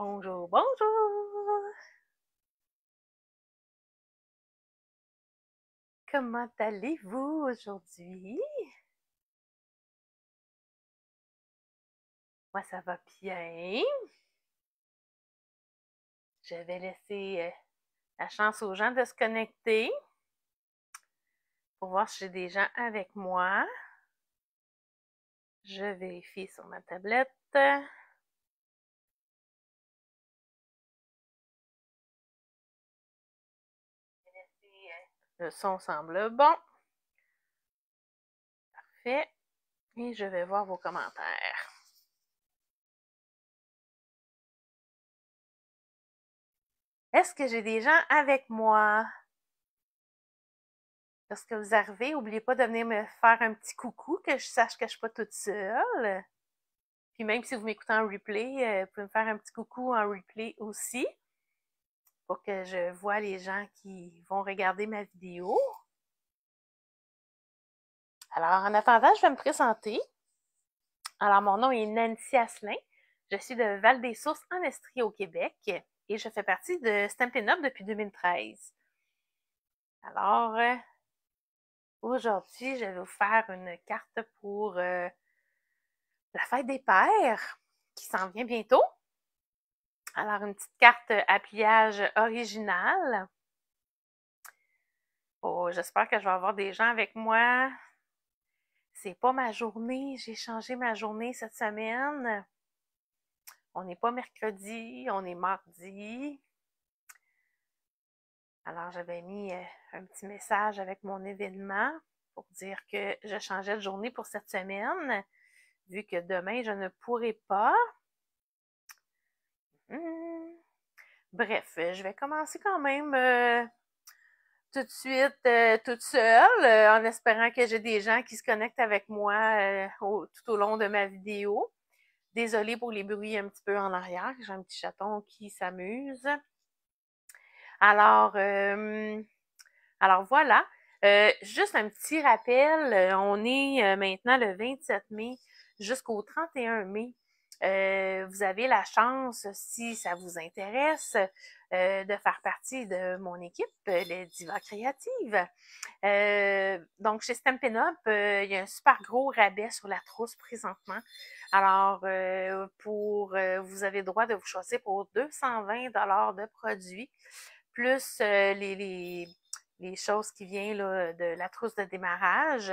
Bonjour, bonjour! Comment allez-vous aujourd'hui? Moi, ça va bien. Je vais laisser la chance aux gens de se connecter pour voir si j'ai des gens avec moi. Je vérifie sur ma tablette. Le son semble bon. Parfait. Et je vais voir vos commentaires. Est-ce que j'ai des gens avec moi? Lorsque vous arrivez, n'oubliez pas de venir me faire un petit coucou, que je sache que je ne suis pas toute seule. Puis même si vous m'écoutez en replay, vous pouvez me faire un petit coucou en replay aussi pour que je vois les gens qui vont regarder ma vidéo. Alors, en attendant, je vais me présenter. Alors, mon nom est Nancy Asselin. Je suis de Val-des-Sources en Estrie au Québec et je fais partie de Stampin' Up depuis 2013. Alors, aujourd'hui, je vais vous faire une carte pour la fête des pères qui s'en vient bientôt. Alors, une petite carte à pliage originale. Oh, j'espère que je vais avoir des gens avec moi. C'est pas ma journée. J'ai changé ma journée cette semaine. On n'est pas mercredi, on est mardi. Alors, j'avais mis un petit message avec mon événement pour dire que je changeais de journée pour cette semaine, vu que demain, je ne pourrai pas. Bref, je vais commencer quand même tout de suite toute seule, en espérant que j'ai des gens qui se connectent avec moi tout au long de ma vidéo. Désolée pour les bruits un petit peu en arrière, j'ai un petit chaton qui s'amuse. Alors, voilà. Juste un petit rappel, on est maintenant le 27 mai jusqu'au 31 mai. Vous avez la chance, si ça vous intéresse, de faire partie de mon équipe, les Divas Créatives. Donc, chez Stampin' Up, il y a un super gros rabais sur la trousse présentement. Alors, vous avez le droit de vous choisir pour 220 $ de produits, plus les choses qui viennent là, de la trousse de démarrage.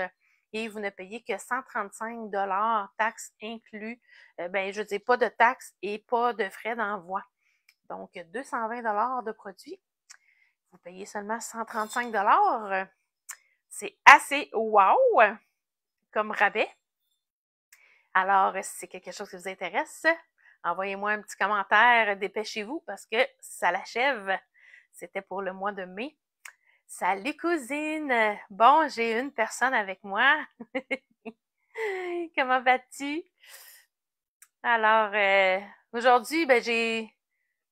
Et vous ne payez que 135 $, taxes inclus. Je dis pas de taxes et pas de frais d'envoi. Donc, 220 $ de produits. Vous payez seulement 135 $. C'est assez wow comme rabais. Alors, si c'est quelque chose qui vous intéresse, envoyez-moi un petit commentaire, dépêchez-vous parce que ça l'achève. C'était pour le mois de mai. Salut cousine! Bon, j'ai une personne avec moi. Comment vas-tu? Alors, aujourd'hui,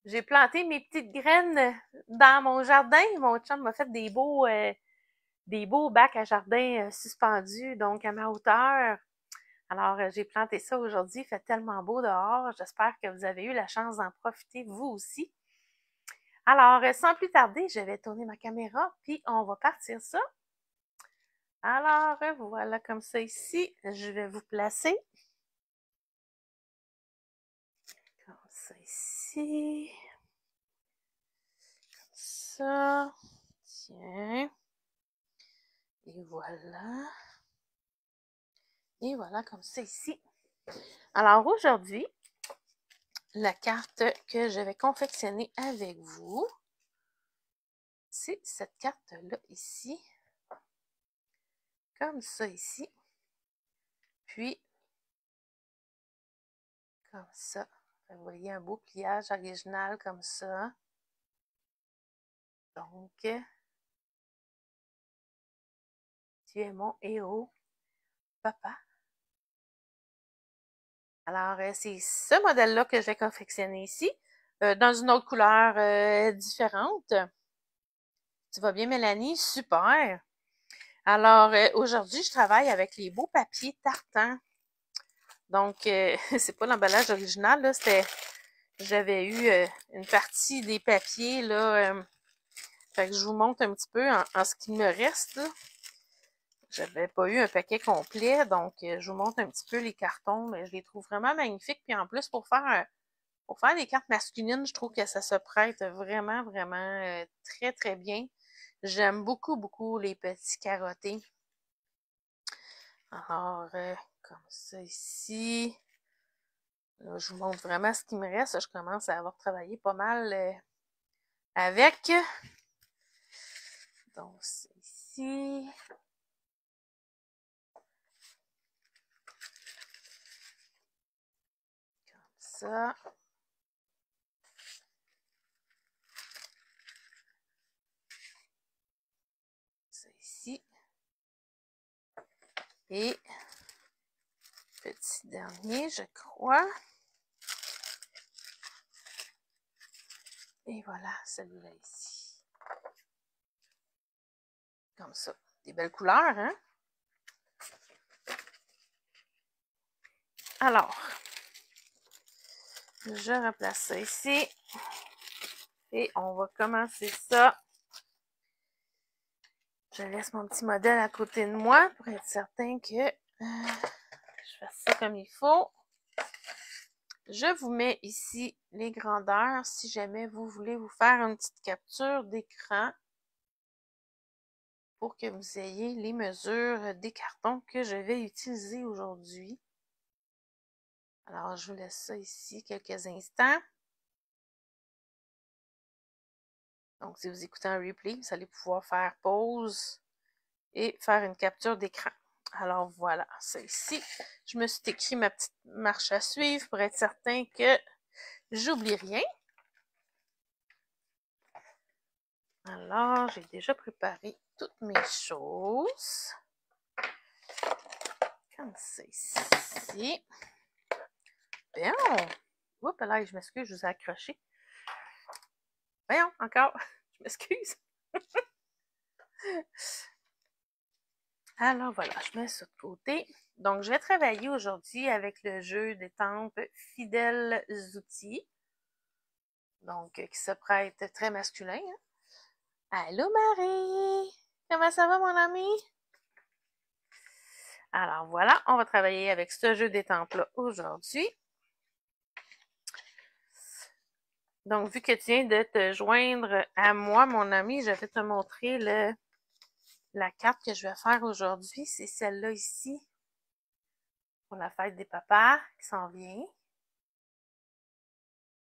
j'ai planté mes petites graines dans mon jardin. Mon chum m'a fait des beaux bacs à jardin suspendus, donc à ma hauteur. Alors, j'ai planté ça aujourd'hui. Il fait tellement beau dehors. J'espère que vous avez eu la chance d'en profiter, vous aussi. Alors, sans plus tarder, je vais tourner ma caméra, puis on va partir ça. Alors, voilà comme ça ici. Je vais vous placer. Comme ça ici. Comme ça. Tiens. Et voilà. Et voilà comme ça ici. Alors, aujourd'hui, la carte que je vais confectionner avec vous, c'est cette carte-là ici. Comme ça ici. Puis, comme ça. Vous voyez un beau pliage original comme ça. Donc, tu es mon héros, papa. Alors, c'est ce modèle-là que je vais confectionner ici, dans une autre couleur différente. Tu vas bien, Mélanie? Super! Alors, aujourd'hui, je travaille avec les beaux papiers tartans. Donc, c'est pas l'emballage original, là, c'était j'avais eu une partie des papiers, là. Fait que je vous montre un petit peu en ce qui me reste, là. J'avais pas eu un paquet complet, donc je vous montre un petit peu les cartons, mais je les trouve vraiment magnifiques. Puis en plus, pour faire des cartes masculines, je trouve que ça se prête vraiment, vraiment très, très bien. J'aime beaucoup, beaucoup les petits carottés. Alors, comme ça ici. Là, je vous montre vraiment ce qui me reste. Je commence à avoir travaillé pas mal avec. Donc, c'est ici. Comme ça. Ça ici. Et petit dernier, je crois. Et voilà, celui-là ici. Comme ça. Des belles couleurs, hein? Alors, je replace ça ici. Et on va commencer ça. Je laisse mon petit modèle à côté de moi pour être certain que je fasse ça comme il faut. Je vous mets ici les grandeurs si jamais vous voulez vous faire une petite capture d'écran pour que vous ayez les mesures des cartons que je vais utiliser aujourd'hui. Alors, je vous laisse ça ici quelques instants. Donc, si vous écoutez un replay, vous allez pouvoir faire pause et faire une capture d'écran. Alors, voilà, ça ici. Je me suis écrit ma petite marche à suivre pour être certain que j'oublie rien. Alors, j'ai déjà préparé toutes mes choses. Comme ça ici. Bien. Oups, là, je m'excuse, je vous ai accroché. Voyons, encore. Je m'excuse. Alors voilà, je mets ça de côté. Donc, je vais travailler aujourd'hui avec le jeu d'étampes Fidèles Outils. Donc, qui se prête très masculin. Hein? Allô Marie! Comment ça va mon ami? Alors voilà, on va travailler avec ce jeu d'étampes-là aujourd'hui. Donc, vu que tu viens de te joindre à moi, mon ami, je vais te montrer la carte que je vais faire aujourd'hui. C'est celle-là ici, pour la fête des papas qui s'en vient.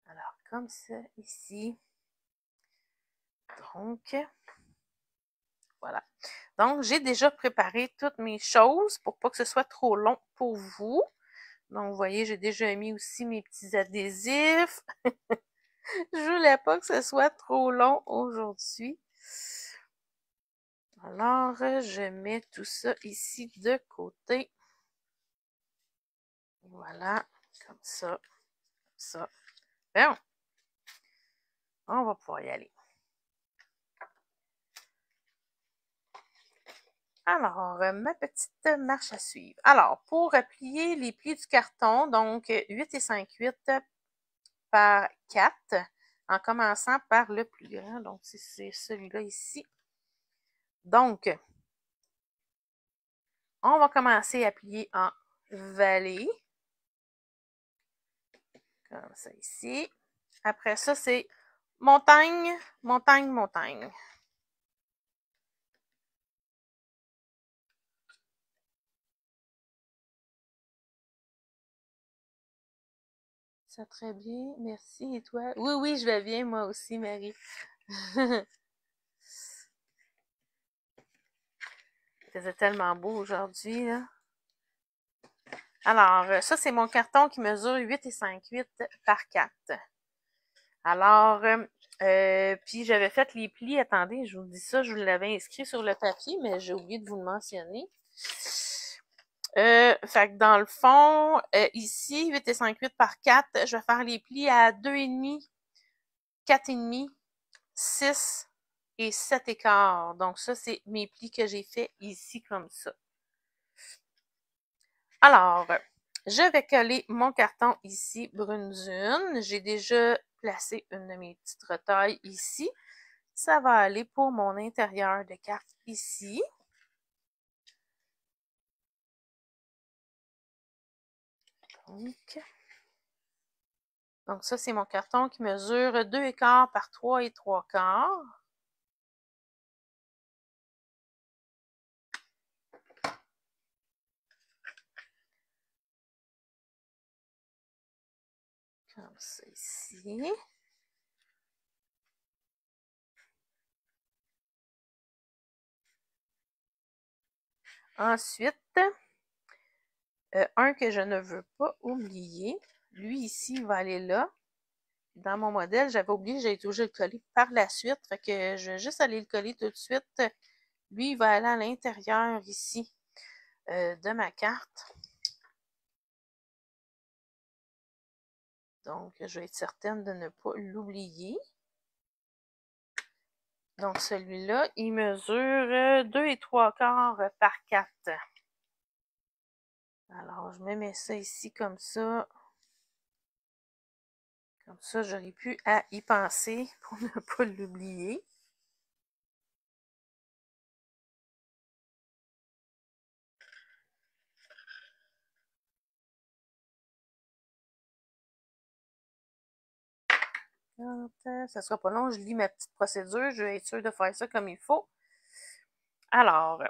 Alors, comme ça, ici. Donc, voilà. Donc, j'ai déjà préparé toutes mes choses pour pas que ce soit trop long pour vous. Donc, vous voyez, j'ai déjà mis aussi mes petits adhésifs. Je voulais pas que ce soit trop long aujourd'hui. Alors, je mets tout ça ici de côté. Voilà, comme ça, comme ça. Bon, on va pouvoir y aller. Alors, ma petite marche à suivre. Alors, pour plier les plis du carton, donc 8 et 5/8 par 4, en commençant par le plus grand. Donc, c'est celui-là ici. Donc, on va commencer à plier en vallée. Comme ça ici. Après ça, c'est montagne, montagne, montagne. Ça très bien, merci. Et toi? Oui, oui, je vais bien, moi aussi, Marie. Il faisait tellement beau aujourd'hui, là. Alors, ça, c'est mon carton qui mesure 8 et 5/8 par 4. Alors, puis j'avais fait les plis. Attendez, je vous dis ça, je vous l'avais inscrit sur le papier, mais j'ai oublié de vous le mentionner. Fait que dans le fond, ici, 8 et 5/8 par 4, je vais faire les plis à 2,5, 4,5, 6 et 7,15. Donc ça, c'est mes plis que j'ai fait ici comme ça. Alors, Je vais coller mon carton ici, Brune-Zune. J'ai déjà placé une de mes petites retailles ici. Ça va aller pour mon intérieur de carte ici. Donc ça, c'est mon carton qui mesure 2,25 par 3,75. Comme ça ici. Ensuite, un que je ne veux pas oublier, lui ici, il va aller là. Dans mon modèle, j'avais oublié, j'ai toujours le coller par la suite. Fait que je vais juste aller le coller tout de suite. Lui, il va aller à l'intérieur ici de ma carte. Donc, je vais être certaine de ne pas l'oublier. Donc, celui-là, il mesure 2,75 par 4. Alors, je me mets ça ici comme ça. Comme ça, j'aurais pu à y penser pour ne pas l'oublier. Ça sera pas long, je lis ma petite procédure, je vais être sûre de faire ça comme il faut. Alors,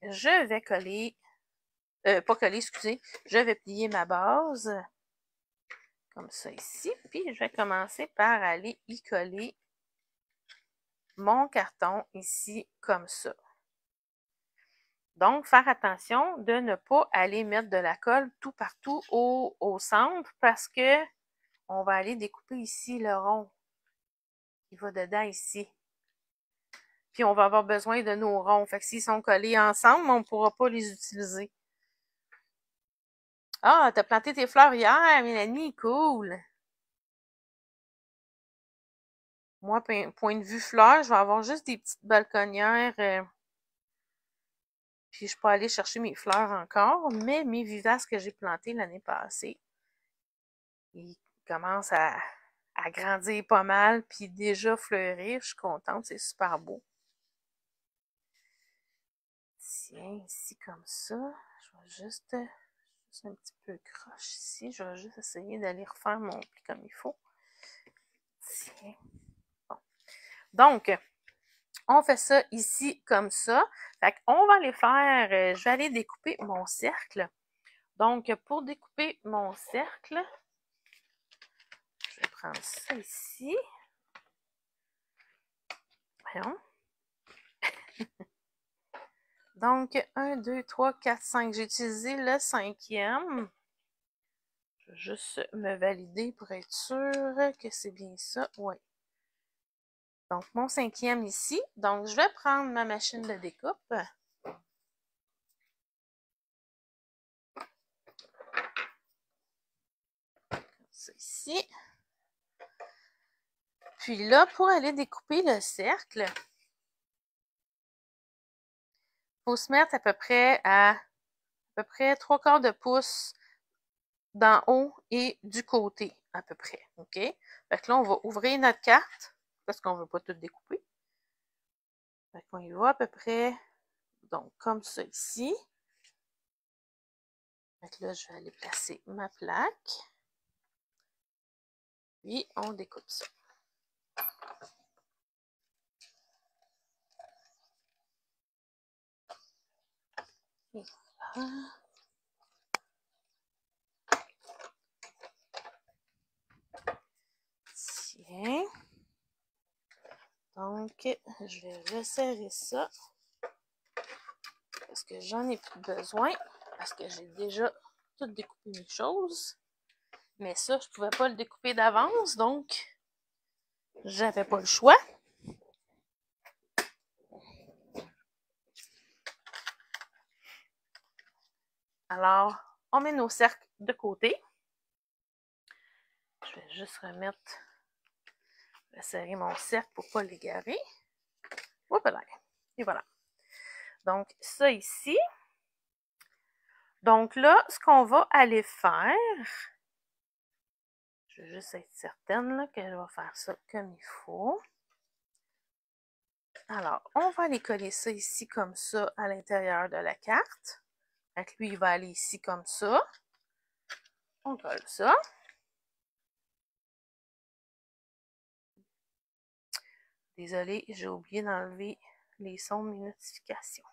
je vais coller, pas coller, excusez, je vais plier ma base, comme ça ici, puis je vais commencer par aller y coller mon carton ici, comme ça. Donc, faire attention de ne pas aller mettre de la colle tout partout au centre, parce que on va aller découper ici le rond qui va dedans ici. Puis on va avoir besoin de nos ronds. Fait que s'ils sont collés ensemble, on ne pourra pas les utiliser. Ah, t'as planté tes fleurs hier, Mélanie, cool. Moi, point de vue fleurs, je vais avoir juste des petites balconnières. Puis je peux aller chercher mes fleurs encore, mais mes vivaces que j'ai plantées l'année passée, ils commencent à grandir pas mal, puis déjà fleurir. Je suis contente, c'est super beau. Tiens, ici comme ça, je vais juste un petit peu croche ici. Je vais juste essayer d'aller refaire mon pli comme il faut. Tiens. Bon. Donc, on fait ça ici comme ça. Fait qu'on va aller faire, je vais aller découper mon cercle. Donc, pour découper mon cercle, je vais prendre ça ici. Voyons. Donc, 1, 2, 3, 4, 5. J'ai utilisé le 5e. Je vais juste me valider pour être sûre que c'est bien ça. Oui. Donc, mon 5e ici. Donc, je vais prendre ma machine de découpe. Comme ça ici. Puis là, pour aller découper le cercle, il faut se mettre à peu près 3/4 de pouce d'en haut et du côté, à peu près. OK? Fait que là, on va ouvrir notre carte parce qu'on ne veut pas tout découper. Fait qu'on y va à peu près, donc, comme ça ici. Fait que là, je vais aller placer ma plaque. Puis, on découpe ça. Et voilà. Tiens. Donc, je vais resserrer ça parce que j'en ai plus besoin, parce que j'ai déjà tout découpé mes choses. Mais ça, je ne pouvais pas le découper d'avance, donc j'avais pas le choix. Alors, on met nos cercles de côté. Je vais juste serrer mon cercle pour ne pas l'égarer. Hop là. Et voilà. Donc, ça ici. Donc là, ce qu'on va aller faire, je vais juste être certaine là, que je vais faire ça comme il faut. Alors, on va aller coller ça ici comme ça à l'intérieur de la carte. Donc lui, il va aller ici comme ça. On colle ça. Désolée, j'ai oublié d'enlever les sons de mes notifications.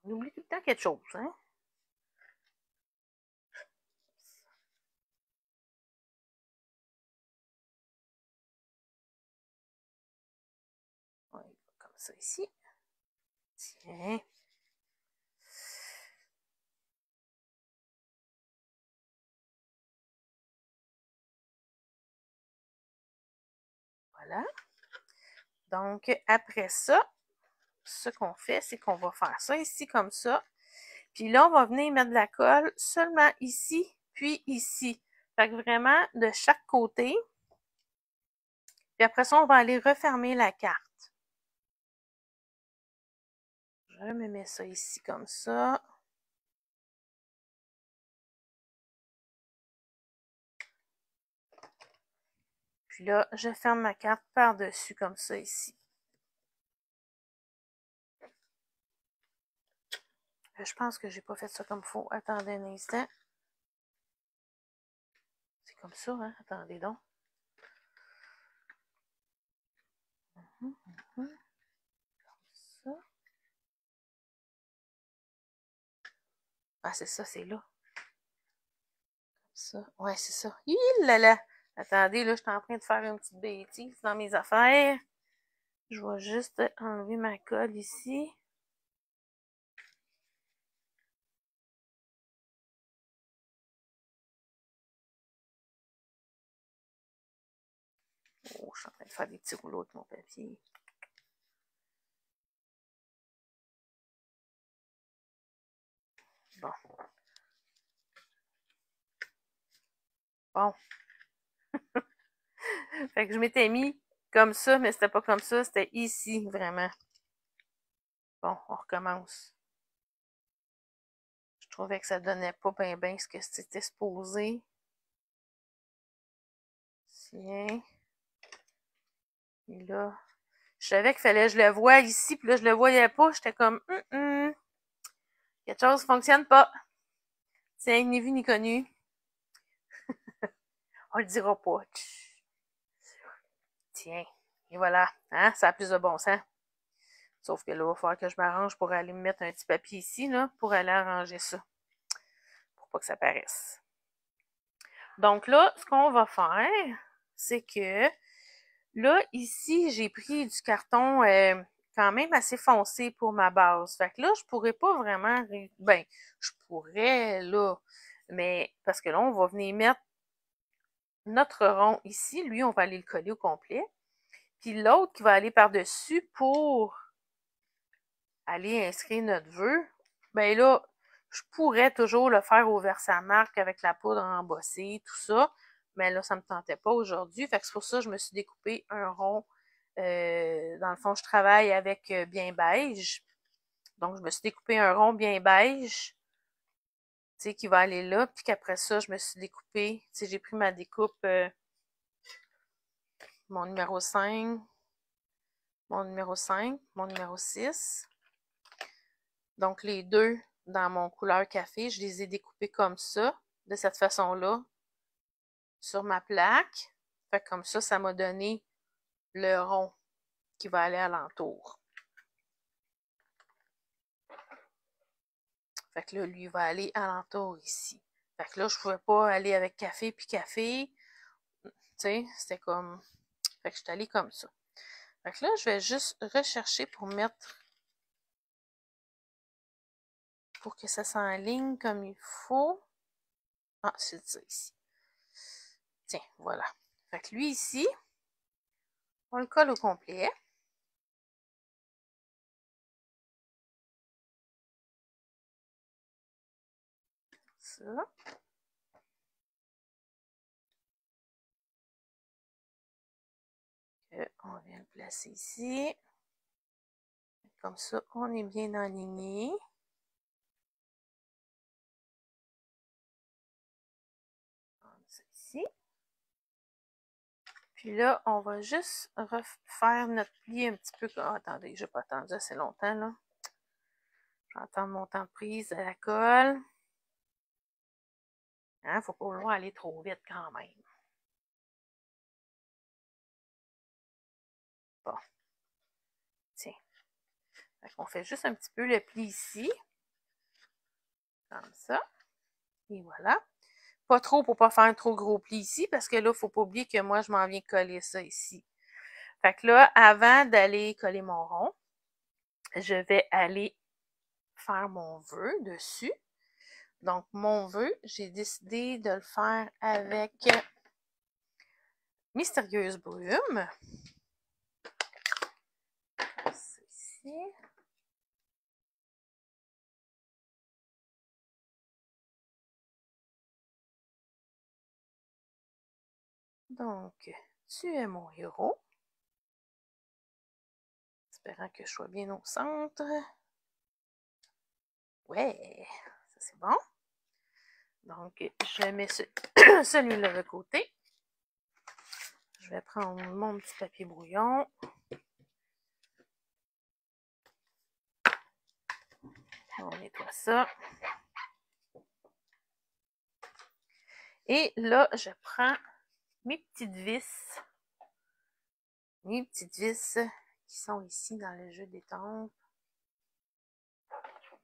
On oublie tout le temps quelque chose, hein? On y va comme ça ici. Tiens. Voilà. Donc, après ça, ce qu'on fait, c'est qu'on va faire ça ici comme ça. Puis là, on va venir mettre de la colle seulement ici, puis ici. Fait que vraiment, de chaque côté. Puis après ça, on va aller refermer la carte. Je me mets ça ici comme ça. Puis là, je ferme ma carte par-dessus comme ça ici. Je pense que j'ai pas fait ça comme il faut. Attendez un instant. C'est comme ça, hein? Attendez donc. Comme ça. Ah, c'est ça, c'est là. Comme ça. Ouais, c'est ça. Hi là là! Attendez, là, je suis en train de faire une petite bêtise dans mes affaires. Je vais juste enlever ma colle ici. Oh, je suis en train de faire des petits rouleaux avec mon papier. Bon. Bon. Fait que je m'étais mis comme ça, mais c'était pas comme ça, c'était ici, vraiment. Bon, on recommence. Je trouvais que ça donnait pas bien ce que c'était supposé. Tiens. Et là, je savais qu'il fallait que je le voie ici, puis là, je le voyais pas. J'étais comme, quelque chose ne fonctionne pas. Tiens, ni vu ni connu. On le dira pas. Tiens. Et voilà. Hein, ça a plus de bon sens. Sauf que là, il va falloir que je m'arrange pour aller me mettre un petit papier ici, là, pour aller arranger ça. Pour pas que ça paraisse. Donc là, ce qu'on va faire, c'est que là, ici, j'ai pris du carton quand même assez foncé pour ma base. Fait que là, je pourrais pas vraiment... Ben, je pourrais, là, mais parce que là, on va venir mettre notre rond ici. Lui, on va aller le coller au complet. Puis l'autre qui va aller par-dessus pour aller inscrire notre vœu, ben là, je pourrais toujours le faire au Versamark avec la poudre embossée, tout ça. Mais là, ça me tentait pas aujourd'hui. Fait que c'est pour ça que je me suis découpé un rond. Dans le fond, je travaille avec bien beige. Donc, je me suis découpé un rond bien beige, tu sais, qui va aller là. Puis qu'après ça, je me suis découpé, tu sais, j'ai pris ma découpe, mon numéro 5, mon numéro 5, mon numéro 6. Donc, les deux dans mon couleur café, je les ai découpés comme ça, de cette façon-là, sur ma plaque. Fait que comme ça m'a donné le rond qui va aller alentour. Fait que là, lui, il va aller alentour ici. Fait que là, je pouvais pas aller avec café puis café. Tu sais, c'était comme... Fait que je suis allée comme ça. Fait que là, je vais juste rechercher pour mettre... Pour que ça s'enligne comme il faut. Ah, c'est ça ici. Tiens, voilà. Fait que lui, ici, on le colle au complet. Ça. On vient le placer ici. Comme ça, on est bien aligné. ici. Puis là, on va juste refaire notre pli un petit peu. Oh, attendez, je n'ai pas attendu assez longtemps, là. Je vais attendre mon temps de prise à la colle. Hein, faut pas vouloir aller trop vite quand même. Bon. Tiens. On fait juste un petit peu le pli ici. Comme ça. Et voilà. Pas trop pour pas faire un trop gros pli ici, parce que là, il ne faut pas oublier que moi, je m'en viens coller ça ici. Fait que là, avant d'aller coller mon rond, je vais aller faire mon vœu dessus. Donc, mon vœu, j'ai décidé de le faire avec Mystérieuse Brume. Ici. Donc, tu es mon héros. Espérant que je sois bien au centre. Ouais, ça c'est bon. Donc, je mets celui-là de côté. Je vais prendre mon petit papier brouillon. On nettoie ça. Et là, je prends mes petites vis. Mes petites vis qui sont ici dans le jeu d'étampes.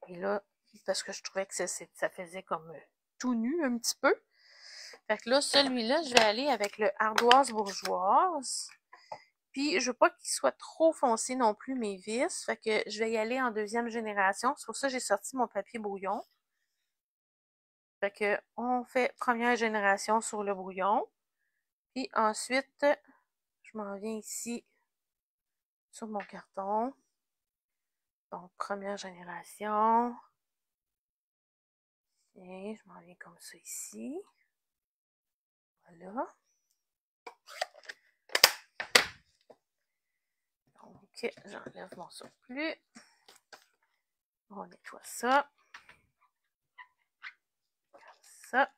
Et là, parce que je trouvais que ça faisait comme tout nu un petit peu. Fait que là, celui-là, je vais aller avec le ardoise bourgeoise. Puis, je veux pas qu'il soit trop foncé non plus, mes vis. Fait que je vais y aller en deuxième génération. C'est pour ça que j'ai sorti mon papier brouillon. Fait que on fait première génération sur le brouillon. Puis ensuite, je m'en viens ici sur mon carton. Donc, première génération. Et je m'en viens comme ça ici. Voilà. Donc, j'enlève mon surplus. On nettoie ça. Comme ça.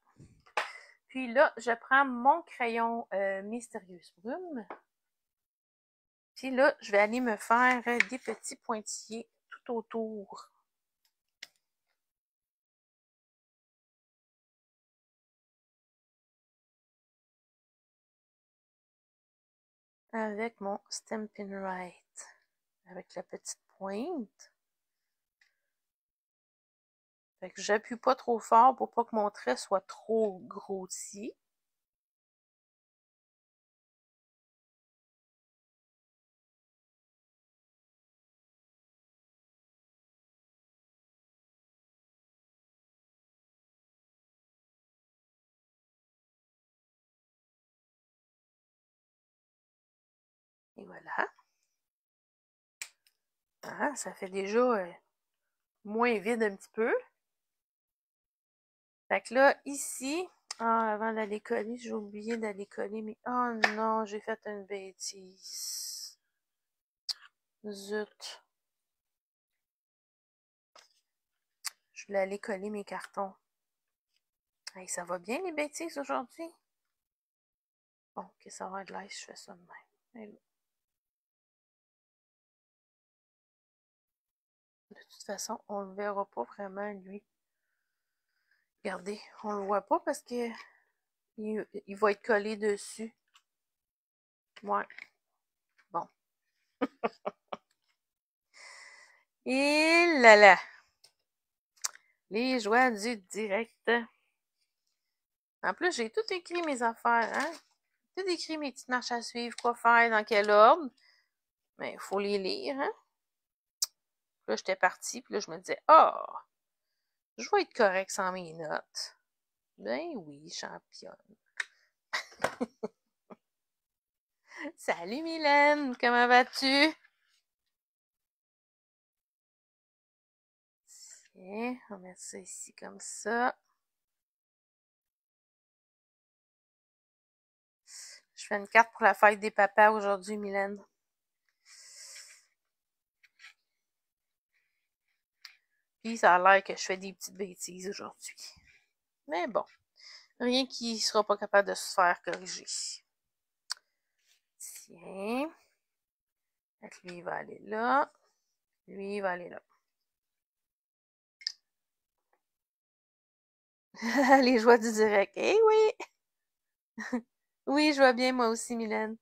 Puis là, je prends mon crayon Mystérieuse Brume. Puis là, je vais aller me faire des petits pointillés tout autour. Avec mon Stampin' Right. Avec la petite pointe. Fait que j'appuie pas trop fort pour pas que mon trait soit trop grossi. Et voilà. Ah, ça fait déjà moins vide un petit peu. Fait que là, ici, avant d'aller coller, j'ai oublié d'aller coller, mais oh non, j'ai fait une bêtise. Zut. Je voulais aller coller mes cartons. Hey, ça va bien les bêtises aujourd'hui? Bon, ok, ça va être là, je fais ça de même. De toute façon, on le verra pas vraiment, lui. Regardez, on le voit pas parce que il va être collé dessus. Ouais. Bon. Et là là. Les joies du direct. En plus, j'ai tout écrit mes affaires, hein? Tout écrit mes petites marches à suivre, quoi faire, dans quel ordre. Mais il faut les lire, hein? Là, j'étais partie, puis là, je me disais, ah, oh, je vais être correct sans mes notes. Ben oui, championne. Salut Mylène, comment vas-tu? Tiens, on va mettre ça ici comme ça. Je fais une carte pour la fête des papas aujourd'hui, Mylène. Puis ça a l'air que je fais des petites bêtises aujourd'hui. Mais bon. Rien qui ne sera pas capable de se faire corriger. Tiens. Donc, lui, il va aller là. Lui, il va aller là. Les joies du direct. Eh oui! Oui, je vois bien, moi aussi, Mylène.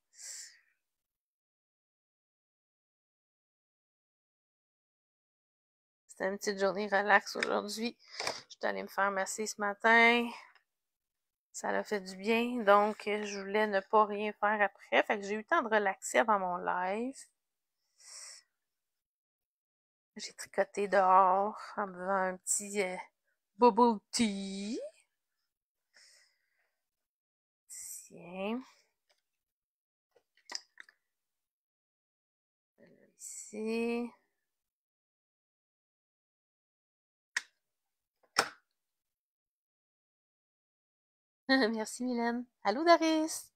C'était une petite journée relax aujourd'hui. Je suis allée me faire masser ce matin. Ça l'a fait du bien. Donc, je voulais ne pas rien faire après. Fait que j'ai eu le temps de relaxer avant mon live. J'ai tricoté dehors en buvant un petit bubble tea. Tiens. Ici. Merci, Mylène. Allô, Daris?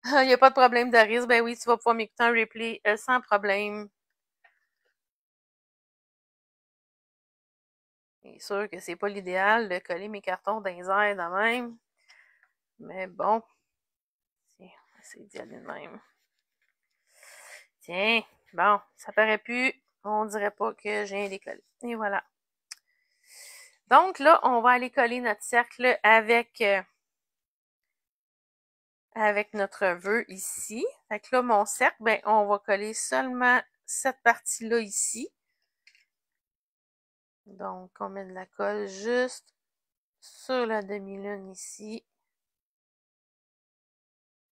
Il n'y a pas de problème, Daris. Ben oui, tu vas pouvoir m'écouter un replay sans problème. C'est sûr que c'est pas l'idéal de coller mes cartons dans les airs de même. Mais bon. Tiens, on va essayer d'y aller de même. Tiens, bon, ça paraît plus. On dirait pas que j'ai un décollé. Et voilà. Donc là, on va aller coller notre cercle avec notre vœu ici. Fait que là, mon cercle, ben, on va coller seulement cette partie-là ici. Donc, on met de la colle juste sur la demi-lune ici.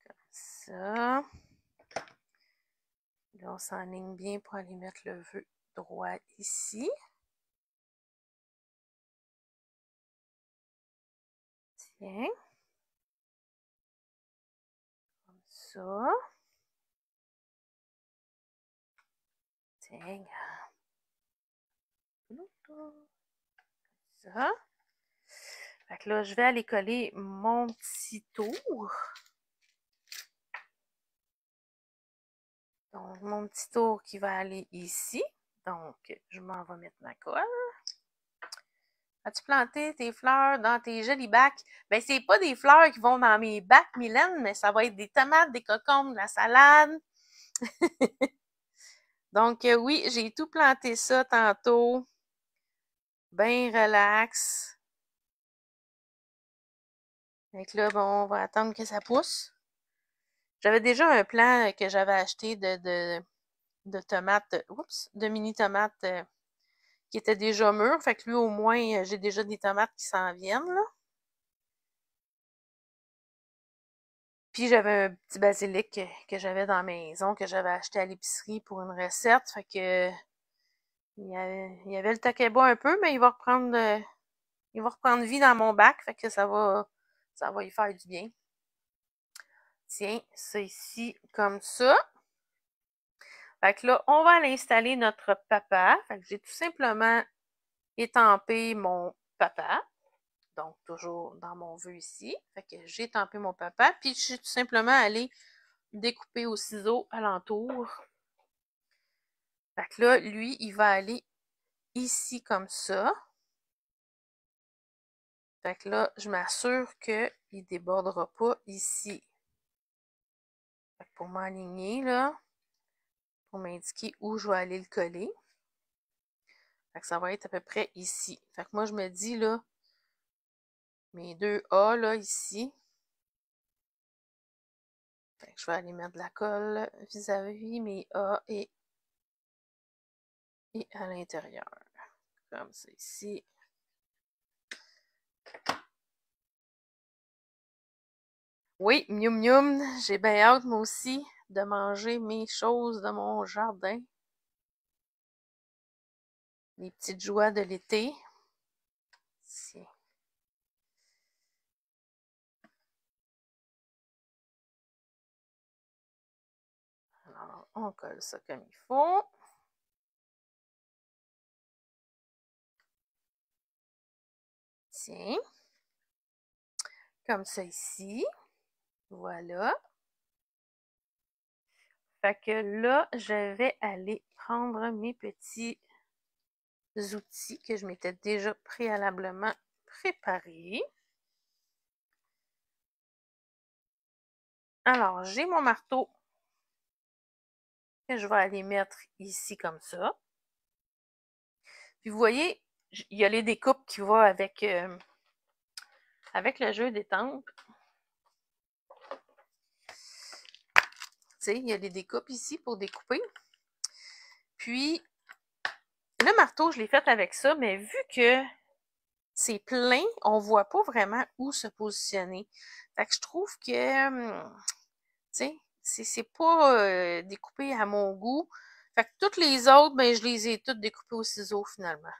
Comme ça. Là, on s'enligne bien pour aller mettre le vœu droit ici. Tiens. Comme ça. Tiens. Ça. Fait que là, je vais aller coller mon petit tour. Donc, mon petit tour qui va aller ici. Donc, je m'en vais mettre ma colle. As-tu planté tes fleurs dans tes jolis bacs? Ben, c'est pas des fleurs qui vont dans mes bacs, Mylène, mais ça va être des tomates, des cocombes, de la salade. Donc, oui, j'ai tout planté ça tantôt. Bien relax. Donc là, bon, on va attendre que ça pousse. J'avais déjà un plan que j'avais acheté de tomates, oups, de mini tomates qui étaient déjà mûres. Fait que lui, au moins, j'ai déjà des tomates qui s'en viennent, là. Puis j'avais un petit basilic que j'avais dans la maison, que j'avais acheté à l'épicerie pour une recette. Fait que il y avait le taquet-bas un peu, mais il va reprendre vie dans mon bac. Fait que ça va y faire du bien. Tiens, ça ici, comme ça. Fait que là, on va aller installer notre papa. Fait que j'ai tout simplement étampé mon papa. Donc, toujours dans mon vœu ici. Fait que j'ai étampé mon papa. Puis, je suis tout simplement allée découper au ciseau alentour. Fait que là, lui, il va aller ici comme ça. Fait que là, je m'assure qu'il ne débordera pas ici. Fait que pour m'aligner, là, pour m'indiquer où je vais aller le coller. Fait que ça va être à peu près ici. Fait que moi, je me dis, là, mes deux A, là, ici. Fait que je vais aller mettre de la colle vis-à-vis mes A et à l'intérieur. Comme ça ici. Oui, mium mium, j'ai bien hâte moi aussi de manger mes choses de mon jardin. Les petites joies de l'été. Tiens. Alors, on colle ça comme il faut. Tiens. Comme ça ici. Voilà. Fait que là, je vais aller prendre mes petits outils que je m'étais déjà préalablement préparés. Alors, j'ai mon marteau que je vais aller mettre ici comme ça. Puis vous voyez, il y a les découpes qui vont avec le jeu d'étampes. Tu sais, il y a les découpes ici pour découper. Puis, le marteau, je l'ai fait avec ça, mais vu que c'est plein, on voit pas vraiment où se positionner. Fait que je trouve que, tu sais, c'est pas découpé à mon goût. Fait que toutes les autres, ben, je les ai toutes découpées au ciseau, finalement.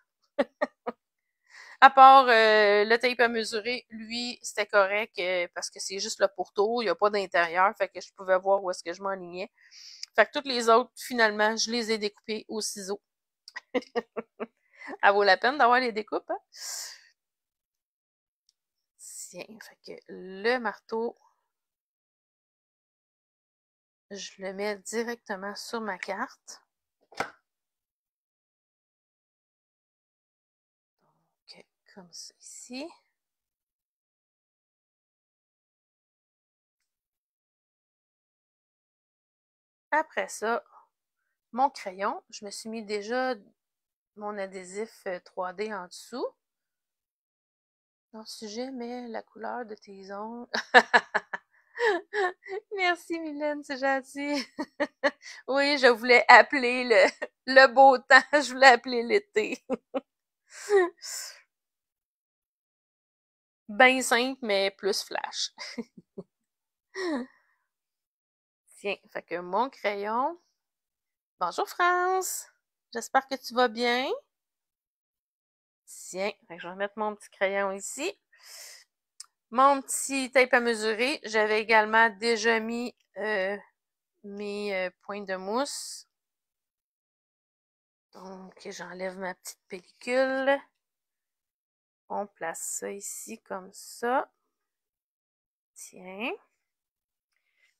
À part le tape à mesurer, lui, c'était correct parce que c'est juste le pourtour, il n'y a pas d'intérieur, fait que je pouvais voir où est-ce que je m'enlignais. Fait que toutes les autres, finalement, je les ai découpées au ciseau. Ça vaut la peine d'avoir les découpes, hein? Tiens, fait que le marteau, je le mets directement sur ma carte. Donc, comme ça ici. Après ça, mon crayon, je me suis mis déjà mon adhésif 3D en dessous. Ton sujet, mais la couleur de tes ongles. Merci Mylène, c'est gentil. Oui, je voulais appeler le beau temps, je voulais appeler l'été. Ben simple, mais plus flash. Tiens, fait que mon crayon. Bonjour France, j'espère que tu vas bien. Tiens, fait que je vais mettre mon petit crayon ici. Mon petit tape à mesurer, j'avais également déjà mis mes points de mousse. Donc, j'enlève ma petite pellicule. On place ça ici comme ça. Tiens.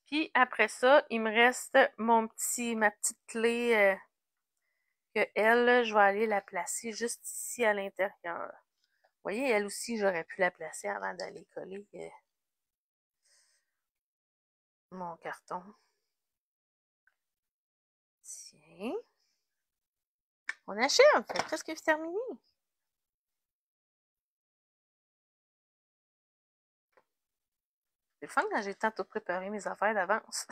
Puis après ça, il me reste ma petite clé que elle, je vais aller la placer juste ici à l'intérieur. Vous voyez, elle aussi, j'aurais pu la placer avant d'aller coller mon carton. Tiens. On achève, c'est presque terminé. C'est fun quand j'ai le temps de tout préparer mes affaires d'avance.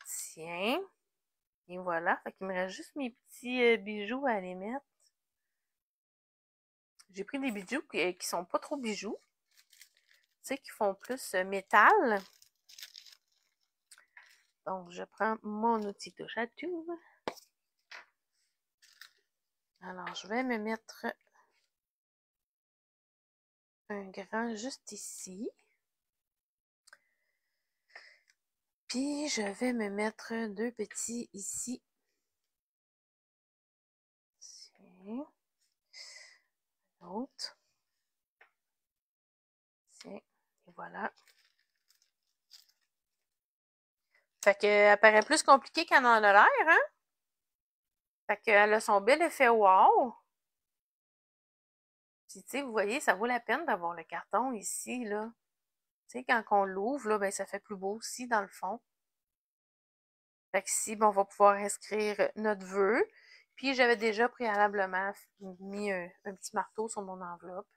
Tiens. Et voilà. Fait qu'il me reste juste mes petits bijoux à aller mettre. J'ai pris des bijoux qui sont pas trop bijoux. Tu sais, qui font plus métal. Donc, je prends mon outil touche à tout. Alors, je vais me mettre un grand juste ici. Puis, je vais me mettre deux petits ici. Tiens. Un autre. Tiens. Et voilà. Fait qu'elle paraît plus compliquée qu'elle en a l'air, hein? Fait qu'elle a son bel effet wow. Puis, tu sais, vous voyez, ça vaut la peine d'avoir le carton ici, là. Tu sais, quand on l'ouvre, là, ben, ça fait plus beau aussi, dans le fond. Fait qu'ici, ben, on va pouvoir inscrire notre vœu. Puis, j'avais déjà préalablement mis un petit marteau sur mon enveloppe.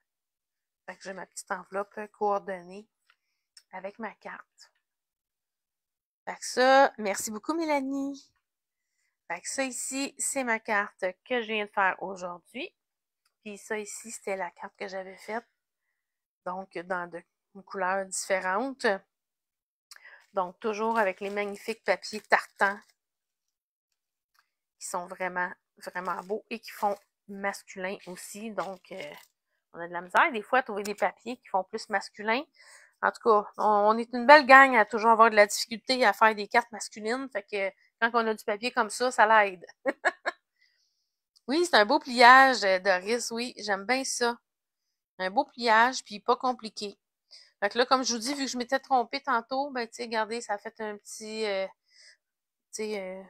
Fait que j'ai ma petite enveloppe coordonnée avec ma carte. Fait que ça, merci beaucoup, Mélanie. Fait que ça ici, c'est ma carte que je viens de faire aujourd'hui. Puis ça ici, c'était la carte que j'avais faite. Donc, dans une couleur différente. Donc, toujours avec les magnifiques papiers tartans qui sont vraiment, vraiment beaux et qui font masculin aussi. Donc, on a de la misère des fois à trouver des papiers qui font plus masculin. En tout cas, on est une belle gang à toujours avoir de la difficulté à faire des cartes masculines. Fait que quand on a du papier comme ça l'aide. Oui, c'est un beau pliage, Doris. Oui, j'aime bien ça. Un beau pliage, puis pas compliqué. Fait que là, comme je vous dis, vu que je m'étais trompée tantôt, ben, tu sais, regardez, ça a fait un petit, tu sais,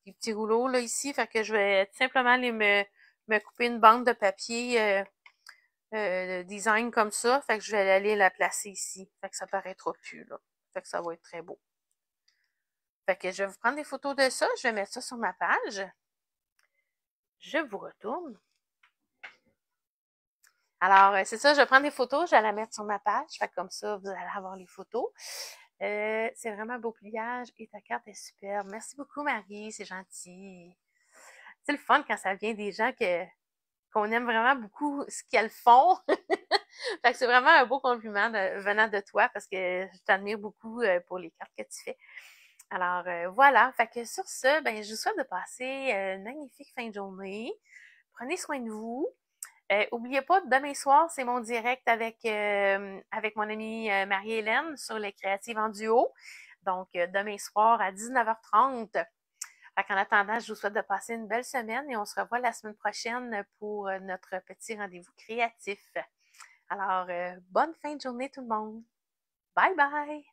des petits rouleaux, là, ici. Fait que je vais tout simplement aller me couper une bande de papier design comme ça. Fait que je vais aller la placer ici. Fait que ça paraîtra plus, là. Fait que ça va être très beau. Fait que je vais vous prendre des photos de ça. Je vais mettre ça sur ma page. Je vous retourne. Alors, c'est ça, je vais prendre des photos, je vais la mettre sur ma page. Fait que comme ça, vous allez avoir les photos. C'est vraiment un beau pliage et ta carte est superbe. Merci beaucoup, Marie, c'est gentil. C'est le fun quand ça vient des gens qu'on aime vraiment beaucoup ce qu'elles font. Fait que c'est vraiment un beau compliment venant de toi parce que je t'admire beaucoup pour les cartes que tu fais. Alors voilà, fait que sur ce, ben je vous souhaite de passer une magnifique fin de journée. Prenez soin de vous. Oubliez pas, demain soir, c'est mon direct avec mon amie Marie-Hélène sur les créatives en duo. Donc, demain soir à 19h30. Fait qu'en attendant, je vous souhaite de passer une belle semaine et on se revoit la semaine prochaine pour notre petit rendez-vous créatif. Alors, bonne fin de journée tout le monde. Bye bye!